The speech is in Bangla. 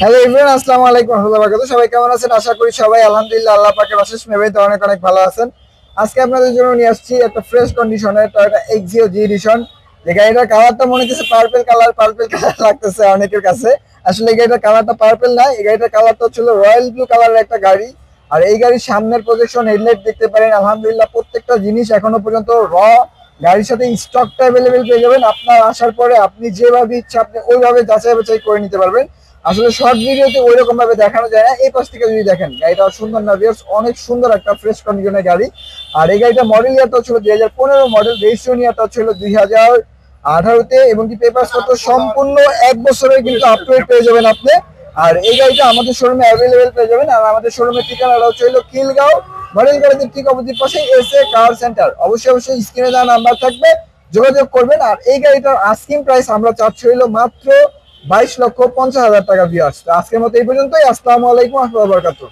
হ্যালো এভরিওয়ান, আসসালামু আলাইকুম ওয়া রাহমাতুল্লাহি ওয়া বারাকাতুহু। সবাই কেমন আছেন? আশা করি সবাই আলহামদুলিল্লাহ আল্লাহ পাকের অশেষ মেহেরবানিতে অনেক অনেক ভালো আছেন। আজকে আপনাদের জন্য নিয়ে আসছি একটা ফ্রেশ কন্ডিশনের টয়োটা এক্সিও জি এডিশন। যে গাড়িটার কালারটা মনে হচ্ছে পার্পল কালার লাগতেছে অনেকের কাছে। আসলে এই গাড়িটার কালারটা পার্পল না, এই গাড়িটার কালারটা ছিল রয়্যাল ব্লু কালারের একটা গাড়ি। আর এই গাড়ির সামনের প্রজেকশন হেডলাইট দেখতে পারেন, আলহামদুলিল্লাহ প্রত্যেকটা জিনিস এখনো পর্যন্ত গাড়ির সাথে স্টকটা অ্যাভেলেবেল পেয়ে যাবেন। আপনার আসার পরে আপনি যেভাবে ইচ্ছা আপনি ওইভাবে যাচাই বাছাই করে নিতে পারবেন। আসলে শর্ট ভিডিওতে ওই রকম ভাবে দেখানো যায় না। এই পাশ থেকে যদি দেখেন গাড়িটা সুন্দর না ভিউয়ার্স, অনেক সুন্দর একটা ফ্রেশ কন্ডিশনের গাড়ি। আর এই গাড়িটা মডেল ইয়ারটা ছিল 2015 মডেল, রেজিস্ট্রেশন ইয়ারটা ছিল 2018-তে, এবং কি পেপার পত্র সম্পূর্ণ 1 বছরের কিন্তু আপডেট পেয়ে যাবেন আপনি। আর এই গাড়িটা আমাদের শোরুমে অ্যাভেলেবেল পেয়ে যাবেন। আর আমাদের শোরুমের ঠিকানাটা হচ্ছে খিলগাঁও মডেল গ্যারেজের ঠিক অপোজিট পাশে এসএ কার সেন্টার। অবশ্যই স্ক্রিনে দেওয়া নাম্বার থাকবে, যোগাযোগ করবেন। আর এই গাড়িটার আস্কিং প্রাইস আমরা চাচ্ছি হইলো মাত্র 22,50,000 টাকা। ভিউয়ার্স, আজকের মতো এই পর্যন্তই। আসসালামু আলাইকুম ওয়া রাহমাতুল্লাহি ওয়া বারাকাতুহু।